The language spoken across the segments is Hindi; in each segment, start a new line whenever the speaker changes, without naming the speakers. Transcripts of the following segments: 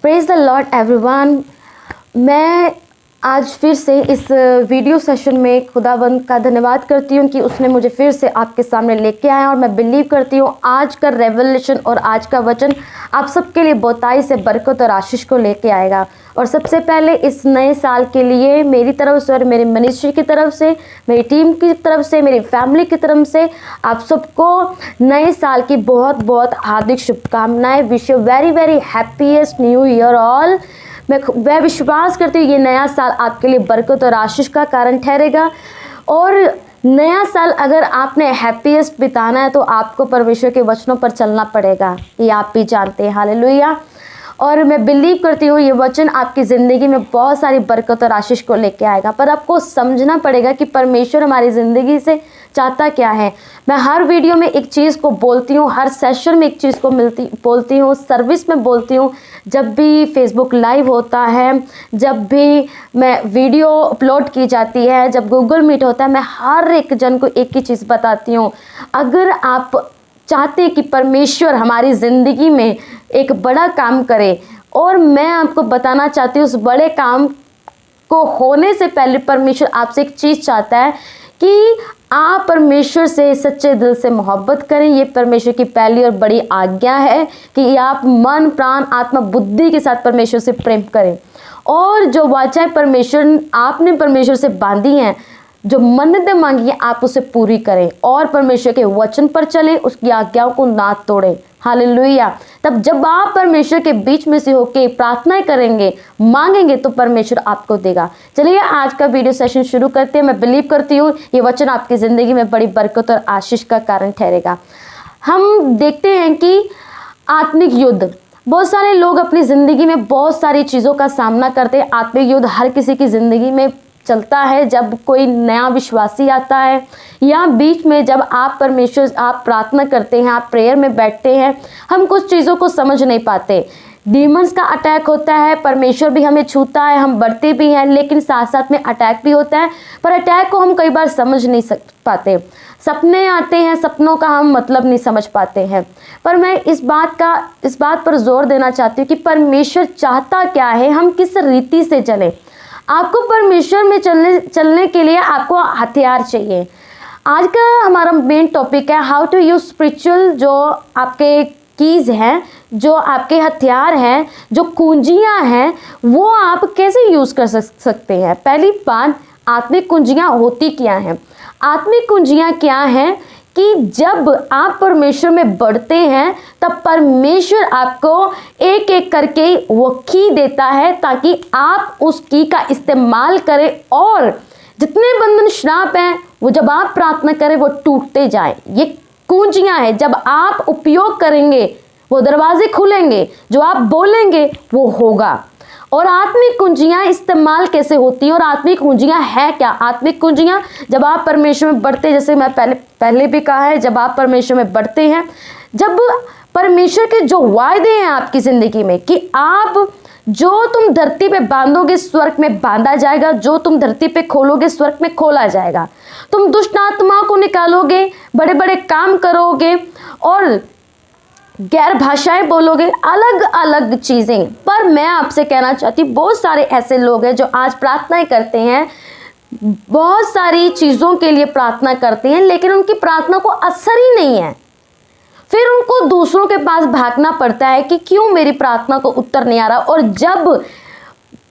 Praise the Lord everyone. मैं आज फिर से इस वीडियो सेशन में खुदावंद का धन्यवाद करती हूँ कि उसने मुझे फिर से आपके सामने लेके आया और मैं बिलीव करती हूँ आज का रेवलेशन और आज का वचन आप सबके लिए बहुताई से बरकत और आशीष को लेके आएगा। और सबसे पहले इस नए साल के लिए मेरी तरफ से और मेरी मिनिस्ट्री की तरफ से, मेरी टीम की तरफ से, मेरी फैमिली की तरफ से आप सबको नए साल की बहुत बहुत हार्दिक शुभकामनाएं। Wish you very very happiest new year all. मैं विश्वास करती हूँ ये नया साल आपके लिए बरकत और आशीष का कारण ठहरेगा। और नया साल अगर आपने हैप्पीएस्ट बिताना है तो आपको परमेश्वर के वचनों पर चलना पड़ेगा, ये आप भी जानते हैं। हालेलुया। और मैं बिलीव करती हूँ ये वचन आपकी ज़िंदगी में बहुत सारी बरकत और आशीष को लेके आएगा, पर आपको समझना पड़ेगा कि परमेश्वर हमारी ज़िंदगी से चाहता क्या है। मैं हर वीडियो में एक चीज़ को बोलती हूँ, हर सेशन में एक चीज़ को बोलती हूँ, सर्विस में बोलती हूँ, जब भी फेसबुक लाइव होता है, जब भी मैं वीडियो अपलोड की जाती है, जब गूगल मीट होता है, मैं हर एक जन को एक ही चीज़ बताती हूँ। अगर आप चाहते हैं कि परमेश्वर हमारी ज़िंदगी में एक बड़ा काम करे, और मैं आपको बताना चाहती हूँ उस बड़े काम को होने से पहले परमेश्वर आपसे एक चीज़ चाहता है कि आप परमेश्वर से सच्चे दिल से मोहब्बत करें। ये परमेश्वर की पहली और बड़ी आज्ञा है कि आप मन प्राण आत्मा बुद्धि के साथ परमेश्वर से प्रेम करें। और जो वाचाएं आपने परमेश्वर से बांधी हैं, जो मन्नतें मांगी हैं, आप उसे पूरी करें और परमेश्वर के वचन पर चलें, उसकी आज्ञाओं को ना तोड़ें। हालेलुया। तब जब आप परमेश्वर के बीच में से होके प्रार्थनाएं करेंगे, मांगेंगे, तो परमेश्वर आपको देगा। चलिए आज का वीडियो सेशन शुरू करते हैं। मैं बिलीव करती हूँ ये वचन आपकी ज़िंदगी में बड़ी बरकत और आशीष का कारण ठहरेगा। हम देखते हैं कि आत्मिक युद्ध, बहुत सारे लोग अपनी ज़िंदगी में बहुत सारी चीज़ों का सामना करते हैं। आत्मिक युद्ध हर किसी की ज़िंदगी में चलता है। जब कोई नया विश्वासी आता है या बीच में जब आप प्रार्थना करते हैं, आप प्रेयर में बैठते हैं, हम कुछ चीज़ों को समझ नहीं पाते। डीमंस का अटैक होता है, परमेश्वर भी हमें छूता है, हम बढ़ते भी हैं, लेकिन साथ साथ में अटैक भी होता है। पर अटैक को हम कई बार समझ नहीं पाते। सपने आते हैं, सपनों का हम मतलब नहीं समझ पाते हैं। पर मैं इस बात पर जोर देना चाहती हूँ कि परमेश्वर चाहता क्या है, हम किस रीति से चलें। आपको परमेश्वर में चलने के लिए आपको हथियार चाहिए। आज का हमारा मेन टॉपिक है हाउ टू यूज स्पिरिचुअल, जो आपके कीज़ हैं, जो आपके हथियार हैं, जो कुंजियां हैं, वो आप कैसे यूज़ कर सकते हैं। पहली बात, आत्मिक कुंजियां होती क्या हैं। आत्मिक कुंजियां क्या हैं कि जब आप परमेश्वर में बढ़ते हैं तब परमेश्वर आपको एक एक करके वो की देता है ताकि आप उस की का इस्तेमाल करें, और जितने बंधन श्राप हैं वो जब आप प्रार्थना करें वो टूटते जाएं। ये कुंजियां हैं, जब आप उपयोग करेंगे वो दरवाजे खुलेंगे, जो आप बोलेंगे वो होगा। और आत्मिक कुंजियां इस्तेमाल कैसे होती हैं और आत्मिक कुंजियां है क्या। आत्मिक कुंजियां जब आप परमेश्वर में बढ़ते, जैसे मैं पहले भी कहा है, जब आप परमेश्वर में बढ़ते हैं, जब परमेश्वर के जो वायदे हैं आपकी ज़िंदगी में कि आप जो तुम धरती पे बांधोगे स्वर्ग में बांधा जाएगा, जो तुम धरती पे खोलोगे स्वर्ग में खोला जाएगा, तुम दुष्ट आत्माओं को निकालोगे, बड़े बड़े काम करोगे और गैर भाषाएं बोलोगे, अलग अलग चीज़ें। पर मैं आपसे कहना चाहती हूँ बहुत सारे ऐसे लोग हैं जो आज प्रार्थनाएं करते हैं, बहुत सारी चीज़ों के लिए प्रार्थना करते हैं, लेकिन उनकी प्रार्थना को असर ही नहीं है। फिर उनको दूसरों के पास भागना पड़ता है कि क्यों मेरी प्रार्थना को उत्तर नहीं आ रहा। और जब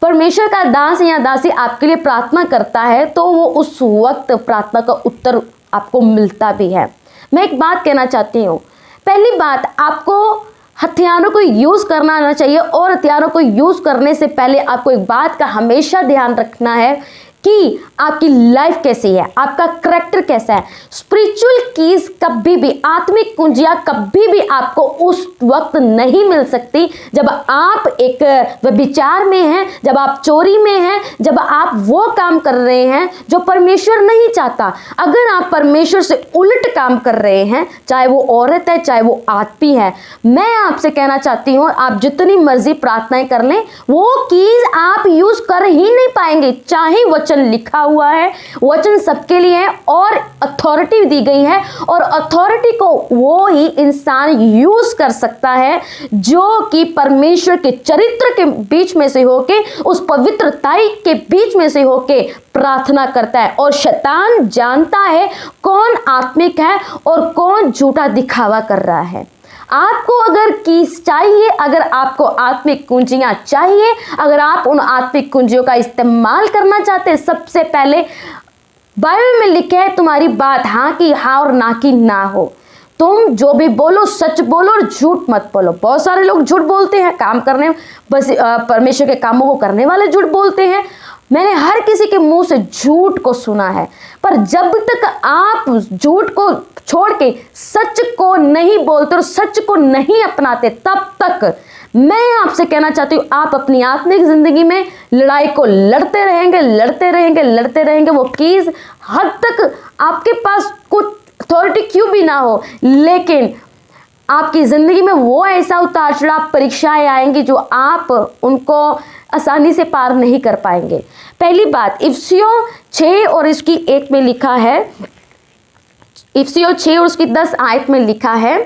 परमेश्वर का दास या दासी आपके लिए प्रार्थना करता है तो वो उस वक्त प्रार्थना का उत्तर आपको मिलता भी है। मैं एक बात कहना चाहती हूँ, पहली बात, आपको हथियारों को यूज़ करना आना चाहिए। और हथियारों को यूज़ करने से पहले आपको एक बात का हमेशा ध्यान रखना है कि आपकी लाइफ कैसी है, आपका करैक्टर कैसा है। स्पिरिचुअल कीज कभी भी, आत्मिक कुंजियां कभी भी आपको उस वक्त नहीं मिल सकती जब आप एक व्यभिचार में हैं, जब आप चोरी में हैं, जब आप वो काम कर रहे हैं जो परमेश्वर नहीं चाहता। अगर आप परमेश्वर से उलट काम कर रहे हैं, चाहे वो औरत है चाहे वो आदमी है, मैं आपसे कहना चाहती हूँ आप जितनी मर्जी प्रार्थनाएं कर लें, वो कीज आप यूज कर ही नहीं पाएंगे। चाहे वचन वचन लिखा हुआ है, वचन सबके लिए है और अथॉरिटी दी गई है, और अथॉरिटी को वो ही इंसान यूज कर सकता है जो कि परमेश्वर के चरित्र के बीच में से होके, उस पवित्रताई के बीच में से होके प्रार्थना करता है। और शैतान जानता है कौन आत्मिक है और कौन झूठा दिखावा कर रहा है। आपको अगर कीज चाहिए, अगर आपको आत्मिक कुंजियां चाहिए, अगर आप उन आत्मिक कुंजियों का इस्तेमाल करना चाहते हैं, सबसे पहले बाइबल में लिखा है तुम्हारी बात हाँ की हाँ और ना की ना हो। तुम जो भी बोलो सच बोलो और झूठ मत बोलो। बहुत सारे लोग झूठ बोलते हैं, काम करने बस परमेश्वर के कामों को करने वाले झूठ बोलते हैं। मैंने हर किसी के मुंह से झूठ को सुना है, पर जब तक आप झूठ को छोड़ के सच को नहीं बोलते और सच को नहीं अपनाते, तब तक मैं आपसे कहना चाहती हूँ आप अपनी आत्मिक जिंदगी में लड़ाई को लड़ते रहेंगे, लड़ते रहेंगे, लड़ते रहेंगे। वो कीज हद तक आपके पास कुछ अथॉरिटी क्यों भी ना हो, लेकिन आपकी ज़िंदगी में वो ऐसा उतार चढ़ाव परीक्षाएं आएंगी जो आप उनको आसानी से पार नहीं कर पाएंगे। पहली बात, इफिसियों 6 और इसकी 1 में लिखा है, इफिसियों 6 और उसकी 10 आयत में लिखा है,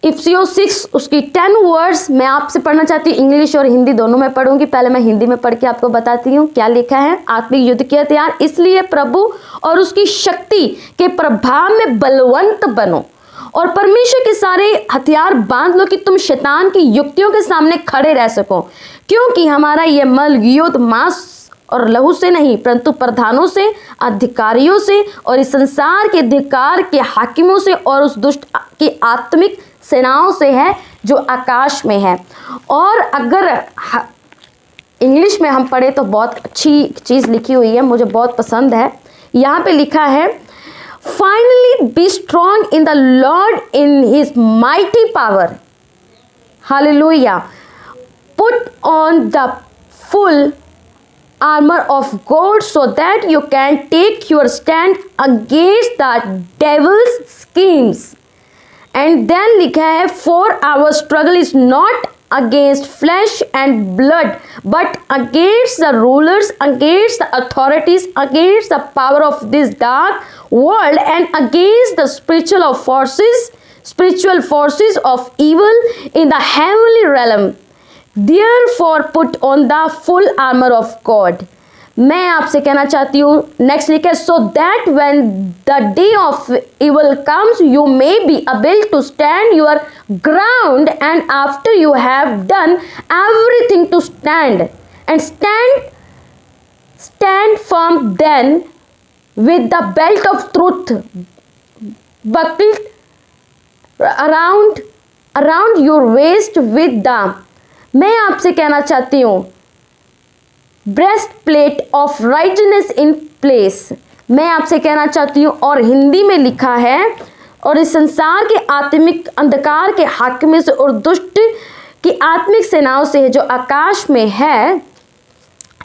इफिसियों 6 उसकी 10 वर्ड्स मैं आपसे पढ़ना चाहती हूँ। इंग्लिश और हिंदी दोनों में पढ़ूंगी। पहले मैं हिंदी में पढ़ के आपको बताती हूँ क्या लिखा है। आत्मिक युद्ध के हथियार, इसलिए प्रभु और उसकी शक्ति के प्रभाव में बलवंत बनो और परमेश्वर के सारे हथियार बांध लो कि तुम शैतान की युक्तियों के सामने खड़े रह सको, क्योंकि हमारा यह मल युद्ध मांस और लहू से नहीं परंतु प्रधानों से, अधिकारियों से और इस संसार के अधिकार के हाकिमों से और उस दुष्ट की आत्मिक सेनाओं से है जो आकाश में है। और अगर इंग्लिश में हम पढ़े तो बहुत अच्छी चीज़ लिखी हुई है, मुझे बहुत पसंद है। यहाँ पे लिखा है, finally be strong in the Lord in his mighty power, hallelujah, put on the full armor of God so that you can take your stand against the devil's schemes. And then लिखा है, for our struggle is not against flesh and blood but against the rulers, against the authorities, against the power of this dark world and against the spiritual forces of evil in the heavenly realm. Therefore put on the full armor of God. मैं आपसे कहना चाहती हूँ, नेक्स्ट लिखा है, so that when the day of evil comes you may be able to stand your ground, and after you have done everything to stand and stand firm, then with the belt of truth buckled around your waist, with the, मैं आपसे कहना चाहती हूँ, breast plate of rightness in place. मैं आपसे कहना चाहती हूँ, और हिंदी में लिखा है, और इस संसार के आत्मिक अंधकार के हाकिम से और दुष्ट की आत्मिक सेनाओं से है जो आकाश में है,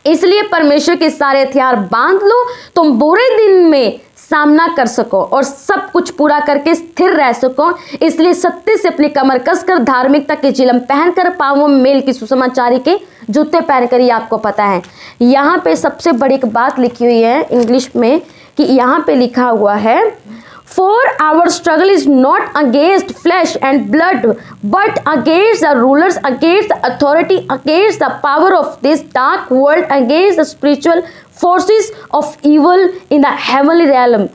इसलिए परमेश्वर के सारे हथियार बांध लो, तुम बुरे दिन में सामना कर सको और सब कुछ पूरा करके स्थिर रह सको। इसलिए सत्य से अपनी कमर कसकर, धार्मिकता के चिलम पहनकर, पांवों में मेल की सुसमाचारी के जूते पहनकर, ये आपको पता है। यहाँ पे सबसे बड़ी एक बात लिखी हुई है इंग्लिश में कि यहाँ पे लिखा हुआ है, For our struggle is not against flesh and blood, but against the rulers, against the authority, against the power of this dark world, against the spiritual forces of evil in the heavenly realm.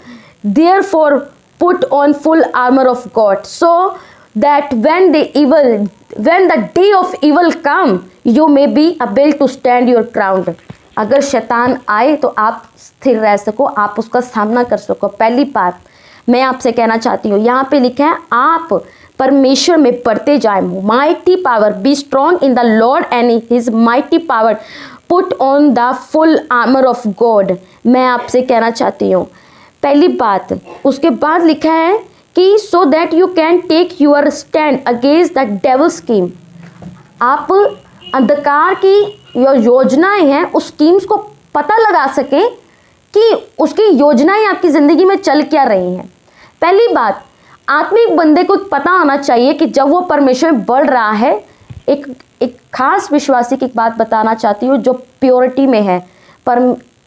Therefore, put on full armor of God, so that when the day of evil come, you may be able to stand your ground. अगर शैतान आए तो आप स्थिर रह सको, आप उसका सामना कर सको। पहली बात मैं आपसे कहना चाहती हूँ, यहाँ पे लिखा है, आप परमेश्वर में बढ़ते जाएं। Mighty power, be strong in the Lord and his mighty power, put on the full armour of God. मैं आपसे कहना चाहती हूँ पहली बात। उसके बाद लिखा है कि so that you can take your stand against the devil scheme. आप अंधकार की जो योजनाएं हैं उस स्कीम्स को पता लगा सकें कि उसकी योजनाएं आपकी ज़िंदगी में चल क्या रही हैं। पहली बात, आत्मिक बंदे को पता होना चाहिए कि जब वो परमेश्वर में बढ़ रहा है, एक खास विश्वासी की बात बताना चाहती हूँ जो प्योरिटी में है, पर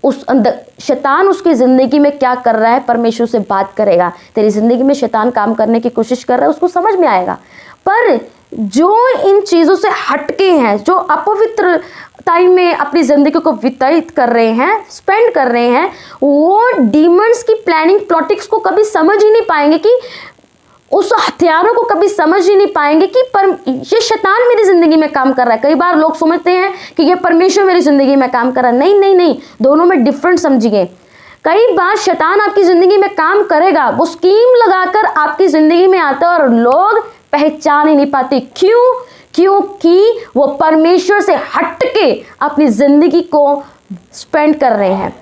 उस अंदर शैतान उसकी ज़िंदगी में क्या कर रहा है, परमेश्वर से बात करेगा। तेरी ज़िंदगी में शैतान काम करने की कोशिश कर रहा है, उसको समझ में आएगा। पर जो इन चीज़ों से हटके हैं, जो अपवित्र टाइम में अपनी ज़िंदगी को व्यतीत कर रहे हैं, स्पेंड कर रहे हैं, वो डीमंस की प्लानिंग प्लॉटिक्स को कभी समझ ही नहीं पाएंगे, कि उस हथियारों को कभी समझ ही नहीं पाएंगे कि ये शैतान मेरी ज़िंदगी में काम कर रहा है। कई बार लोग समझते हैं कि ये परमेश्वर मेरी ज़िंदगी में काम कर रहा है। नहीं नहीं नहीं, दोनों में डिफरेंट समझिए। कई बार शैतान आपकी ज़िंदगी में काम करेगा, वो स्कीम लगाकर आपकी ज़िंदगी में आता है और लोग पहचान ही नहीं पाते। क्यों? क्योंकि वो परमेश्वर से हटके अपनी ज़िंदगी को स्पेंड कर रहे हैं।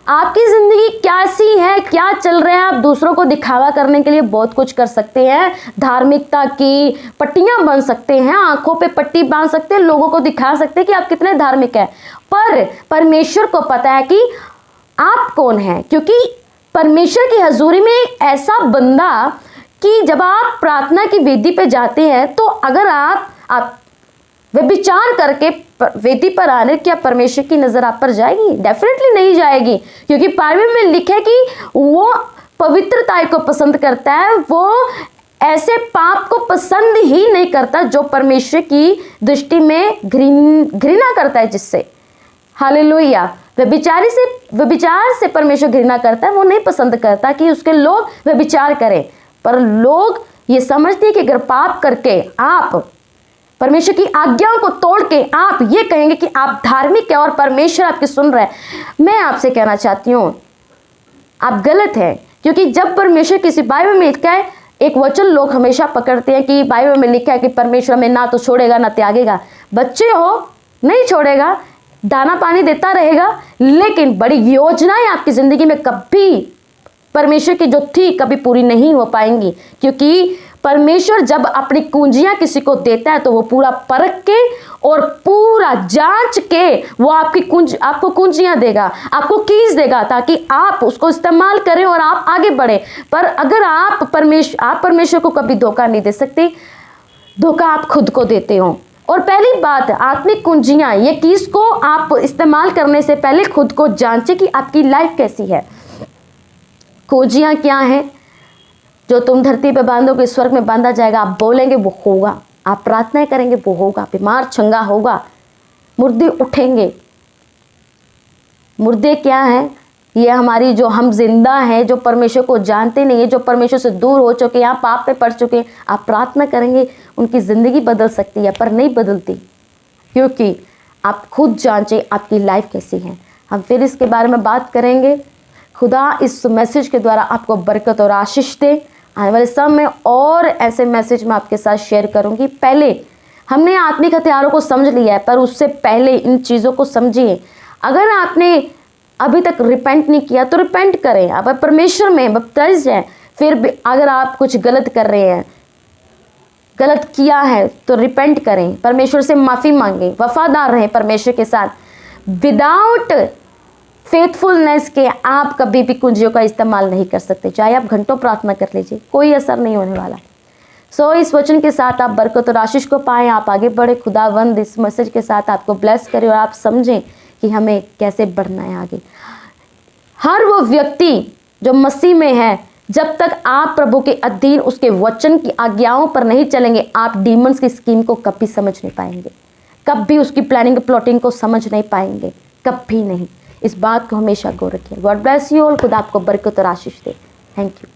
आपकी ज़िंदगी कैसी है, क्या चल रहा है, आप दूसरों को दिखावा करने के लिए बहुत कुछ कर सकते हैं। धार्मिकता की पट्टियां बांध सकते हैं, आंखों पे पट्टी बांध सकते हैं, लोगों को दिखा सकते हैं कि आप कितने धार्मिक हैं। पर परमेश्वर को पता है कि आप कौन हैं, क्योंकि परमेश्वर की हजूरी में एक ऐसा बंदा कि जब आप प्रार्थना की वेदी पे जाते हैं, तो अगर आप व्यभिचार करके वेदी पर आने, क्या परमेश्वर की नज़र आप पर जाएगी? डेफिनेटली नहीं जाएगी, क्योंकि बाइबल में लिखा है कि वो पवित्रता को पसंद करता है, वो ऐसे पाप को पसंद ही नहीं करता जो परमेश्वर की दृष्टि में घृणा करता है, जिससे हालेलुया व्यभिचार से परमेश्वर घृणा करता है। वो नहीं पसंद करता कि उसके लोग व्यभिचार करें, पर लोग ये समझते हैं कि अगर पाप करके आप परमेश्वर की आज्ञाओं को तोड़ के आप ये कहेंगे कि आप धार्मिक है और परमेश्वर आपकी सुन रहा है, मैं आपसे कहना चाहती हूँ आप गलत हैं। क्योंकि जब परमेश्वर किसी बाइबल में लिखा है, एक वचन लोग हमेशा पकड़ते हैं कि बाइबल में लिखा है कि परमेश्वर हमें ना तो छोड़ेगा ना त्यागेगा। बच्चे हो, नहीं छोड़ेगा, दाना पानी देता रहेगा, लेकिन बड़ी योजनाएं आपकी ज़िंदगी में कभी परमेश्वर की जो थी कभी पूरी नहीं हो पाएंगी। क्योंकि परमेश्वर जब अपनी कुंजियां किसी को देता है तो वो पूरा परख के और पूरा जांच के वो आपको कुंजियां देगा, आपको कीज देगा, ताकि आप उसको इस्तेमाल करें और आप आगे बढ़े। पर अगर आप परमेश्वर को कभी धोखा नहीं दे सकते, धोखा आप खुद को देते हो। और पहली बात, आत्मिक कुंजियां, ये कीज को आप इस्तेमाल करने से पहले खुद को जांचे कि आपकी लाइफ कैसी है। कुंजियां क्या हैं? जो तुम धरती पे बांधोगे स्वर्ग में बांधा जाएगा। आप बोलेंगे वो होगा, आप प्रार्थनाएं करेंगे वो होगा, बीमार चंगा होगा, मुर्दे उठेंगे। मुर्दे क्या है? ये हमारी जो हम जिंदा हैं, जो परमेश्वर को जानते नहीं है, जो परमेश्वर से दूर हो चुके, यहाँ पाप पे पड़ चुके हैं, आप प्रार्थना करेंगे उनकी ज़िंदगी बदल सकती है, पर नहीं बदलती। क्योंकि आप खुद जांचें आपकी लाइफ कैसी है। हम फिर इसके बारे में बात करेंगे। खुदा इस मैसेज के द्वारा आपको बरकत और आशीष दे। आने वाले समय में और ऐसे मैसेज मैं आपके साथ शेयर करूंगी। पहले हमने आत्मिक हथियारों को समझ लिया है, पर उससे पहले इन चीज़ों को समझिए। अगर आपने अभी तक रिपेंट नहीं किया तो रिपेंट करें। आप परमेश्वर में बपतिस्म हैं, फिर भी अगर आप कुछ गलत कर रहे हैं, गलत किया है, तो रिपेंट करें, परमेश्वर से माफ़ी मांगें, वफादार रहें परमेश्वर के साथ। विदाउट फेथफुलनेस के आप कभी भी कुंजियों का इस्तेमाल नहीं कर सकते। चाहे आप घंटों प्रार्थना कर लीजिए, कोई असर नहीं होने वाला। सो इस वचन के साथ आप बरकत और आशीष को पाएं, आप आगे बढ़े। खुदावंद इस मैसेज के साथ आपको ब्लेस करे और आप समझें कि हमें कैसे बढ़ना है आगे। हर वो व्यक्ति जो मसीह में है, जब तक आप प्रभु के अधीन उसके वचन की आज्ञाओं पर नहीं चलेंगे, आप डीमंस की स्कीम को कभी समझ नहीं पाएंगे, कभी उसकी प्लानिंग प्लॉटिंग को समझ नहीं पाएंगे, कभी नहीं। इस बात को हमेशा गौर रखिए। God bless you all. खुदा आपको बरकत और आशीष दे। Thank you.